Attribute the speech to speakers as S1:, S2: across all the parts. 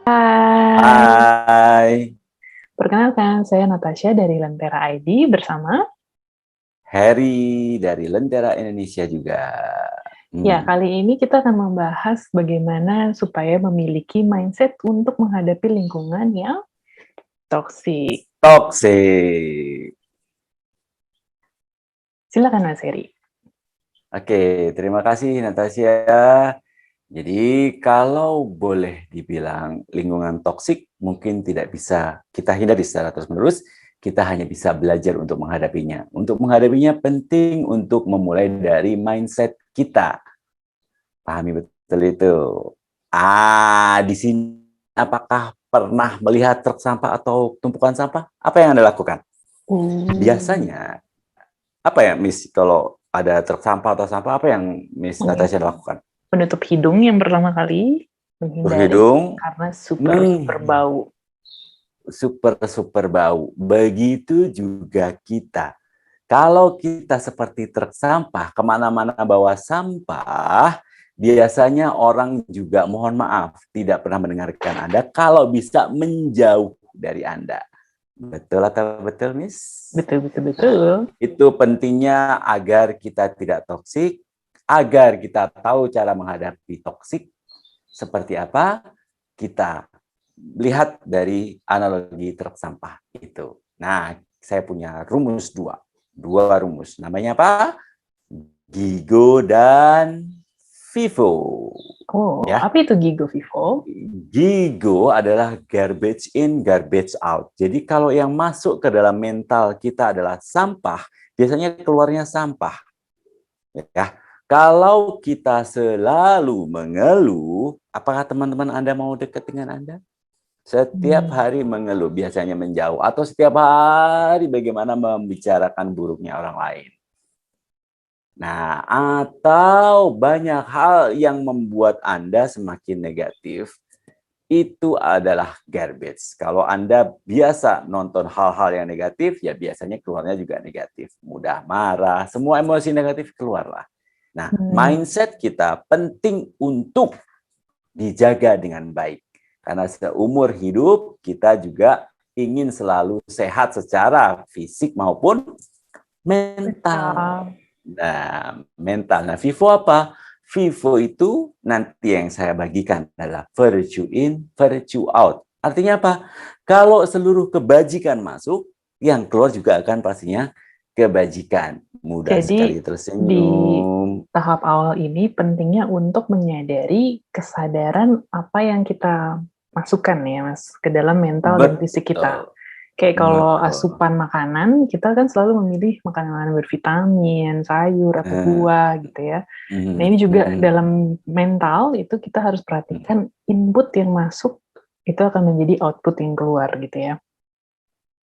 S1: Hai,
S2: Hai,
S1: perkenalkan saya Natasha dari Lentera ID bersama.
S2: Harry dari Lentera Indonesia juga.
S1: Ya,
S2: Hmm,
S1: kali ini kita akan membahas bagaimana supaya memiliki mindset untuk menghadapi lingkungan yang toksik.
S2: toxic.
S1: Silakan Mas Heri.
S2: Oke, terima kasih Natasha. Jadi kalau boleh dibilang lingkungan toksik mungkin tidak bisa kita hindari secara terus-menerus. Kita hanya bisa belajar untuk menghadapinya. Untuk menghadapinya penting untuk memulai dari mindset kita. Pahami betul itu. Di sini apakah pernah melihat truk sampah atau tumpukan sampah? Apa yang Anda lakukan?
S1: Uh,
S2: Biasanya, apa ya, Miss, kalau ada truk sampah atau sampah, apa yang Miss Natasha lakukan?
S1: Menutup hidung yang pertama kali, menghindari
S2: Berhidung,
S1: karena super bau.
S2: super bau. Begitu juga kita. Kalau kita seperti truk sampah, kemana-mana bawa sampah, biasanya orang juga mohon maaf, tidak pernah mendengarkan Anda, kalau bisa menjauh dari Anda. Betul atau betul, Miss?
S1: Betul, betul,
S2: Nah,
S1: betul.
S2: itu pentingnya agar kita tidak toksik, agar kita tahu cara menghadapi toksik, seperti apa, kita lihat dari analogi truk sampah itu. Nah, saya punya rumus dua rumus. Namanya apa? Gigo dan Vivo.
S1: Oh,
S2: Ya,
S1: apa itu Gigo Vivo?
S2: Gigo adalah garbage in, garbage out. Jadi kalau yang masuk ke dalam mental kita adalah sampah, biasanya keluarnya sampah. Ya, kalau kita selalu mengeluh, apakah teman-teman Anda mau dekat dengan Anda? Setiap
S1: Hmm,
S2: hari mengeluh, biasanya menjauh, atau setiap hari bagaimana membicarakan buruknya orang lain. Nah, atau banyak hal yang membuat Anda semakin negatif, itu adalah garbage. Kalau Anda biasa nonton hal-hal yang negatif, ya biasanya keluarnya juga negatif. Mudah marah, semua emosi negatif keluarlah. Nah,
S1: hmm,
S2: mindset kita penting untuk dijaga dengan baik. Karena seumur hidup kita juga ingin selalu sehat secara fisik maupun mental.
S1: mental.
S2: Nah, mental. Nah, Vivo apa? Vivo itu nanti yang saya bagikan adalah virtue in, virtue out. Artinya apa? Kalau seluruh kebajikan masuk, yang keluar juga akan pastinya kebajikan. Mudah
S1: Jadi
S2: sekali
S1: di
S2: tersenyum.
S1: tahap awal ini pentingnya untuk menyadari kesadaran apa yang kita masukkan ya Mas ke dalam mental dan fisik kita.
S2: Betul.
S1: Kayak kalau
S2: Betul.
S1: asupan makanan, kita kan selalu memilih makanan bervitamin, sayur atau
S2: Eh,
S1: buah gitu ya. Nah, ini
S2: mm,
S1: juga
S2: mm,
S1: dalam mental itu kita harus
S2: mm.
S1: perhatikan input yang masuk itu akan menjadi output yang keluar gitu ya.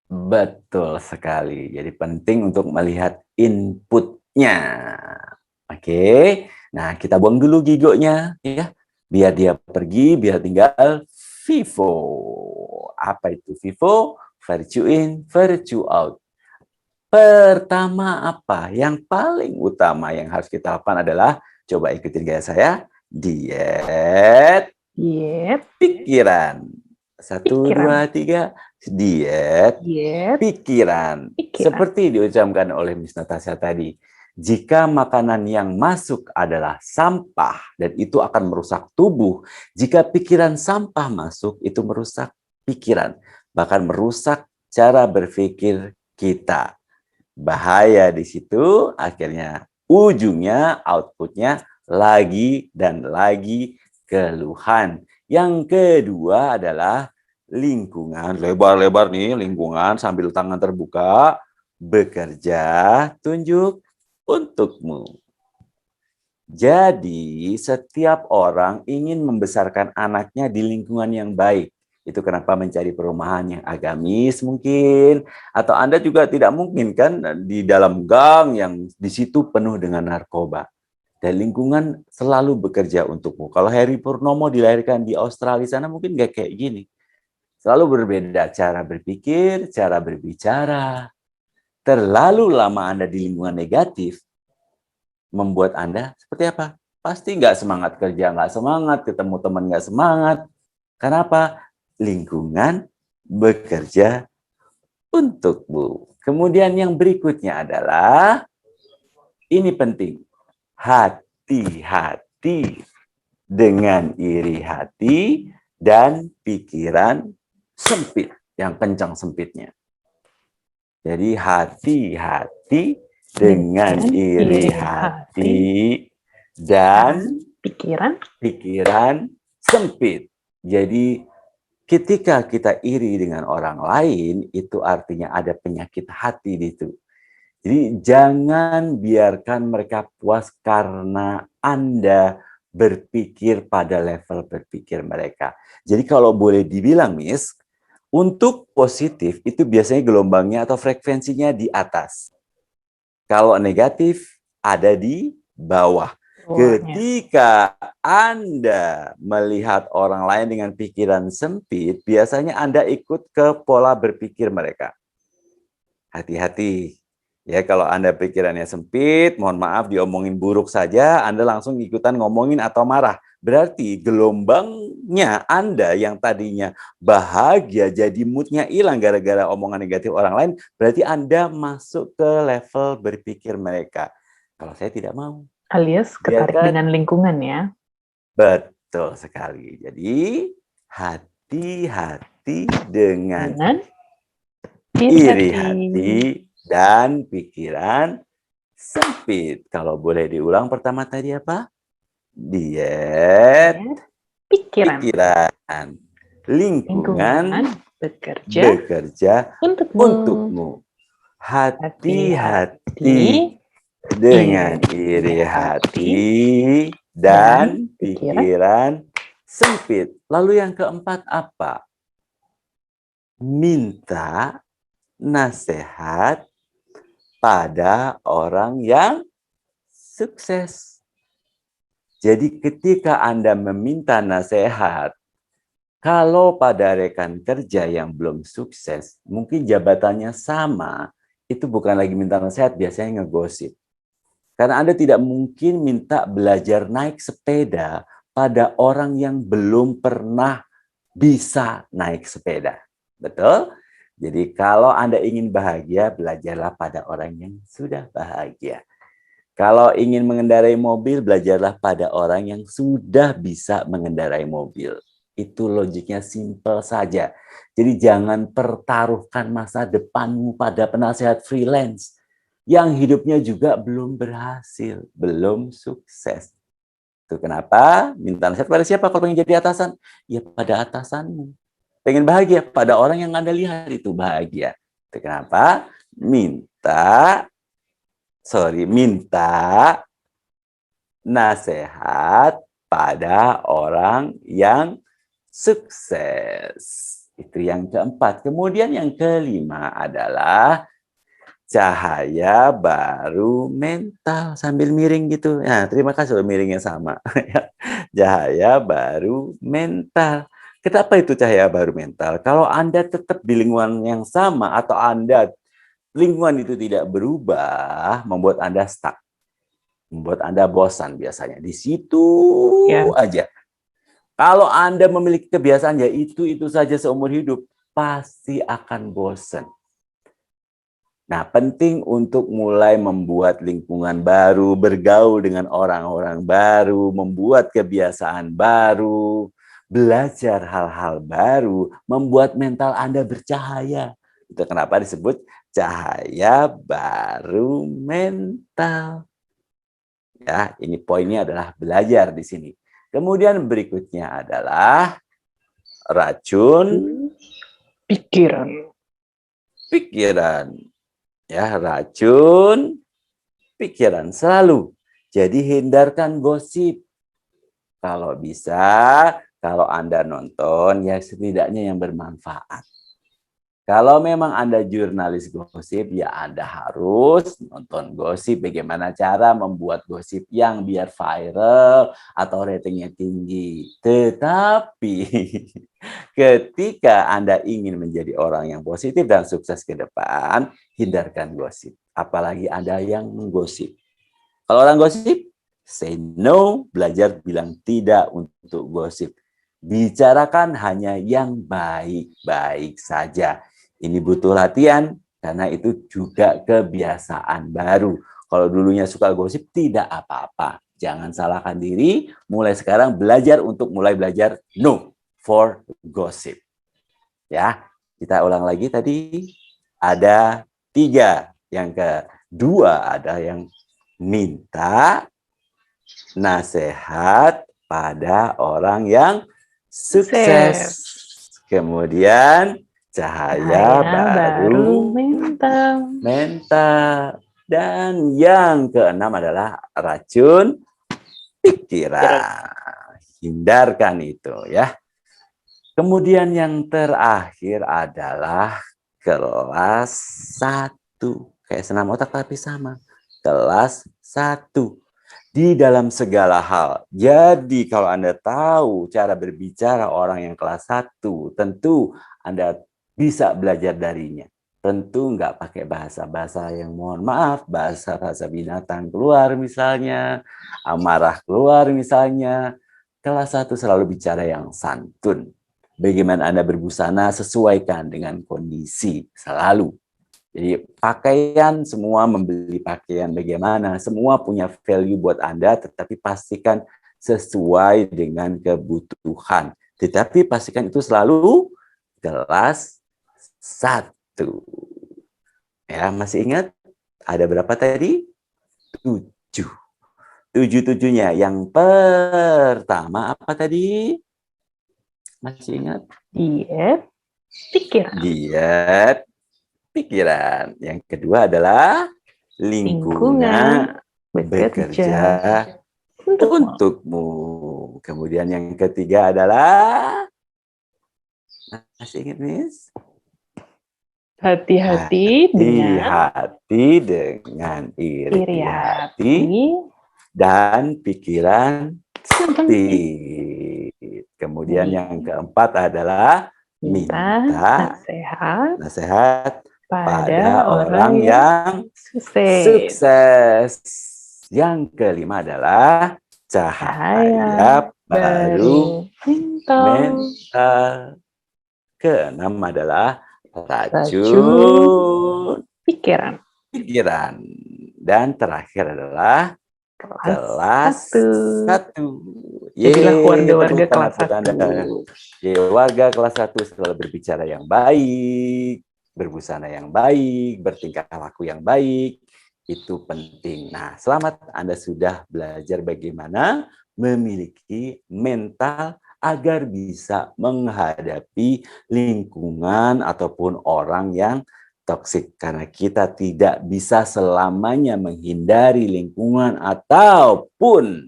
S2: Betul sekali. Jadi penting untuk melihat inputnya. Oke. Nah, kita buang dulu gigonya ya. Biar dia pergi, biar tinggal Vivo. Apa itu Vivo? Virtue in, virtue out. Pertama apa? Yang paling utama yang harus kita lakukan adalah, coba ikutin gaya saya, diet
S1: Diet,
S2: pikiran. Satu,
S1: pikiran.
S2: dua, tiga. Diet
S1: Diet,
S2: pikiran.
S1: pikiran.
S2: Seperti diucapkan oleh Miss Natasha tadi. Jika makanan yang masuk adalah sampah dan itu akan merusak tubuh, jika pikiran sampah masuk, itu merusak pikiran, bahkan merusak cara berpikir kita. Bahaya di situ, akhirnya ujungnya, outputnya lagi dan lagi keluhan. Yang kedua adalah lingkungan, lebar-lebar nih lingkungan sambil tangan terbuka, bekerja, tunjuk untukmu. Jadi setiap orang ingin membesarkan anaknya di lingkungan yang baik. Itu kenapa mencari perumahan yang agamis mungkin. Atau Anda juga tidak mungkin kan di dalam gang yang di situ penuh dengan narkoba. Dan lingkungan selalu bekerja untukmu. Kalau Harry Purnomo dilahirkan di Australia sana mungkin nggak kayak gini. Selalu berbeda cara berpikir, cara berbicara. Terlalu lama Anda di lingkungan negatif, membuat Anda seperti apa? Pasti nggak semangat kerja, nggak semangat, ketemu teman nggak semangat. Kenapa? lingkungan bekerja untukmu. Kemudian yang berikutnya adalah, ini penting, hati-hati dengan iri hati dan pikiran sempit, yang kencang sempitnya. Jadi hati-hati dengan iri hati dan pikiran sempit. Jadi ketika kita iri dengan orang lain, itu artinya ada penyakit hati di situ. Jadi jangan biarkan mereka puas karena Anda berpikir pada level berpikir mereka. Jadi kalau boleh dibilang, Miss, untuk positif itu biasanya gelombangnya atau frekuensinya di atas. Kalau negatif ada di bawah. Ketika Anda melihat orang lain dengan pikiran sempit, biasanya Anda ikut ke pola berpikir mereka. Hati-hati. Ya, kalau Anda pikirannya sempit, mohon maaf diomongin buruk saja, Anda langsung ikutan ngomongin atau marah. Berarti gelombangnya Anda yang tadinya bahagia jadi moodnya hilang gara-gara omongan negatif orang lain, berarti Anda masuk ke level berpikir mereka. Kalau saya tidak mau.
S1: Alias ketarik dengan lingkungan ya.
S2: Betul sekali. Jadi hati-hati dengan iri hati dan pikiran sempit. Kalau boleh diulang pertama tadi apa? Diet, pikiran, lingkungan bekerja untukmu. Hati-hati dengan iri hati dan pikiran sempit. Lalu yang keempat apa? Minta nasihat pada orang yang sukses. Jadi ketika Anda meminta nasihat, kalau pada rekan kerja yang belum sukses, mungkin jabatannya sama, itu bukan lagi minta nasihat, biasanya ngegosip. Karena Anda tidak mungkin minta belajar naik sepeda pada orang yang belum pernah bisa naik sepeda. Betul? Jadi kalau Anda ingin bahagia, belajarlah pada orang yang sudah bahagia. Kalau ingin mengendarai mobil, belajarlah pada orang yang sudah bisa mengendarai mobil. Itu logiknya simpel saja. Jadi jangan pertaruhkan masa depanmu pada penasehat freelance yang hidupnya juga belum berhasil, belum sukses. Itu kenapa minta nasihat pada siapa kalau ingin jadi atasan? Ya pada atasanmu. Pengen bahagia pada orang yang Anda lihat itu bahagia. Itu kenapa minta nasihat pada orang yang sukses. Itu yang keempat. Kemudian yang kelima adalah cahaya baru mental. Sambil miring gitu. Nah, terima kasih loh miringnya sama. Cahaya baru mental. Kenapa itu cahaya baru mental? Kalau Anda tetap di lingkungan yang sama atau lingkungan itu tidak berubah, membuat Anda stuck. Membuat Anda bosan biasanya. Di situ aja. Kalau Anda memiliki kebiasaan ya itu saja seumur hidup, pasti akan bosan. Nah, penting untuk mulai membuat lingkungan baru, bergaul dengan orang-orang baru, membuat kebiasaan baru, belajar hal-hal baru, membuat mental Anda bercahaya. Itu kenapa disebut cahaya baru mental. Ya, ini poinnya adalah belajar di sini. Kemudian berikutnya adalah racun pikiran. Ya, racun pikiran selalu. Jadi hindarkan gosip. Kalau bisa, kalau Anda nonton, ya setidaknya yang bermanfaat. Kalau memang Anda jurnalis gosip, ya Anda harus nonton gosip. Bagaimana cara membuat gosip yang biar viral atau ratingnya tinggi. Tetapi ketika Anda ingin menjadi orang yang positif dan sukses ke depan, hindarkan gosip. Apalagi Anda yang menggosip. Kalau orang gosip, say no, belajar bilang tidak untuk gosip. Bicarakan hanya yang baik-baik saja. Ini butuh latihan karena itu juga kebiasaan baru. Kalau dulunya suka gosip, tidak apa-apa. Jangan salahkan diri, mulai sekarang belajar untuk mulai belajar no for gossip. Ya, kita ulang lagi tadi. Ada 3. Yang kedua ada yang minta nasihat pada orang yang sukses. Kemudian cahaya baru mental. Dan yang keenam adalah racun pikiran. Hindarkan itu ya. Kemudian yang terakhir adalah kelas 1. Kayak senam otak tapi sama. Kelas 1. Di dalam segala hal. Jadi kalau Anda tahu cara berbicara orang yang kelas 1, tentu Anda bisa belajar darinya. Tentu nggak pakai bahasa-bahasa yang mohon maaf, bahasa-bahasa binatang keluar misalnya, amarah keluar misalnya. Kelas 1 selalu bicara yang santun. Bagaimana Anda berbusana sesuaikan dengan kondisi selalu. Jadi pakaian, semua membeli pakaian bagaimana, semua punya value buat Anda, tetapi pastikan sesuai dengan kebutuhan. Tetapi pastikan itu selalu kelas 1. Ya, masih ingat? Ada berapa tadi? 7. 7-7-nya. Yang pertama apa tadi? Masih ingat?
S1: Diet pikiran.
S2: Diet pikiran. Yang kedua adalah lingkungan bekerja untukmu. Kemudian yang ketiga adalah, masih ingat, Miss?
S1: Hati-hati
S2: dengan iri hati dan pikiran sempit. Kemudian yang keempat adalah minta nasihat pada orang yang sukses. Yang kelima adalah cahaya baru mental. Keenam adalah racun pikiran. Dan terakhir adalah kelas 1.
S1: Jadilah warga kelas 1.
S2: Warga kelas 1 selalu berbicara yang baik, berbusana yang baik, bertingkah laku yang baik. Itu penting. Nah, selamat Anda sudah belajar bagaimana memiliki mental agar bisa menghadapi lingkungan ataupun orang yang toksik. Karena kita tidak bisa selamanya menghindari lingkungan ataupun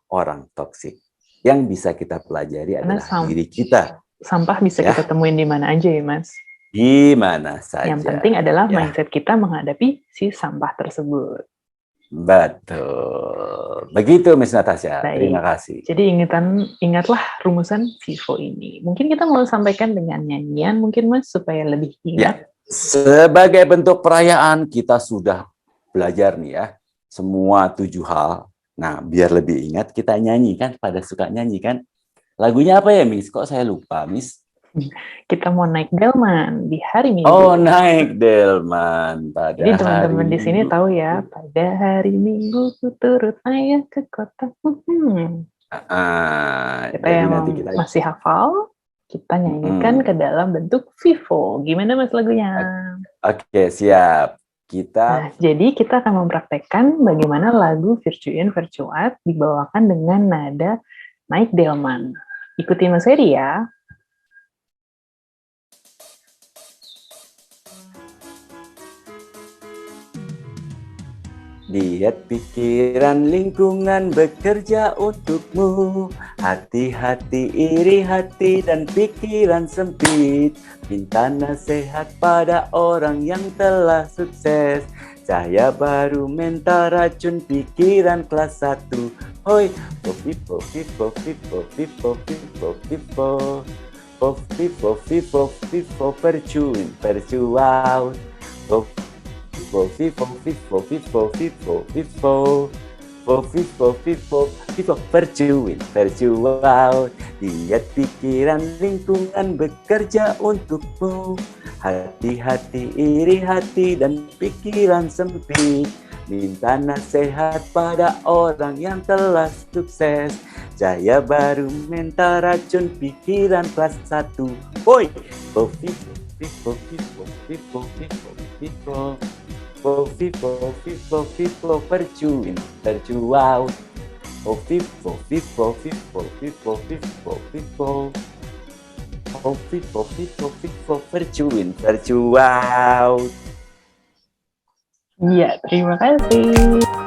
S2: orang toksik. Yang bisa kita pelajari adalah diri kita.
S1: Sampah bisa kita temuin di mana aja ya, Mas?
S2: Di mana saja.
S1: Yang penting adalah mindset kita menghadapi si sampah tersebut.
S2: Betul. Begitu, Miss Natasha.
S1: Baik.
S2: Terima kasih.
S1: Jadi ingatlah rumusan FIFO ini. Mungkin kita mau sampaikan dengan nyanyian mungkin, Mas, supaya lebih ingat.
S2: Sebagai bentuk perayaan kita sudah belajar nih ya. Semua 7 hal. Nah, biar lebih ingat kita nyanyi kan. Pada suka nyanyi kan. Lagunya apa ya, Miss? Kok saya lupa, Miss?
S1: Kita mau naik delman di hari Minggu.
S2: Oh, naik delman pada
S1: Jadi teman-teman di sini
S2: Minggu.
S1: tahu ya, pada hari Minggu ku turut ayah ke kota. Kita yang masih hafal, kita nyanyikan ke dalam bentuk FIFO. Gimana, Mas, lagunya?
S2: Oke, siap.
S1: Jadi kita akan mempraktekkan bagaimana lagu Virtue In Virtue Out dibawakan dengan nada naik delman. Ikuti Mas Heri ya.
S2: Diet pikiran lingkungan bekerja untukmu. Hati-hati iri hati dan pikiran sempit. Minta nasihat pada orang yang telah sukses. Cahaya baru mental racun pikiran kelas 1. Hoi, fifo fifo fifo fifo fifo fifo. Fifo fifo fifo percuin percuau. Fifo, fifo, fifo, fifo, fifo, fifo, Vivo, berjuin, virtual. Lihat pikiran lingkungan bekerja untukmu. Hati-hati, iri hati dan pikiran sempit. Minta nasihat pada orang yang telah sukses. Jaya baru mental racun pikiran kelas 1. Woi, Vivo, perjuin, perjuang. Vivo, perjuin, perjuang.
S1: Iya, terima kasih.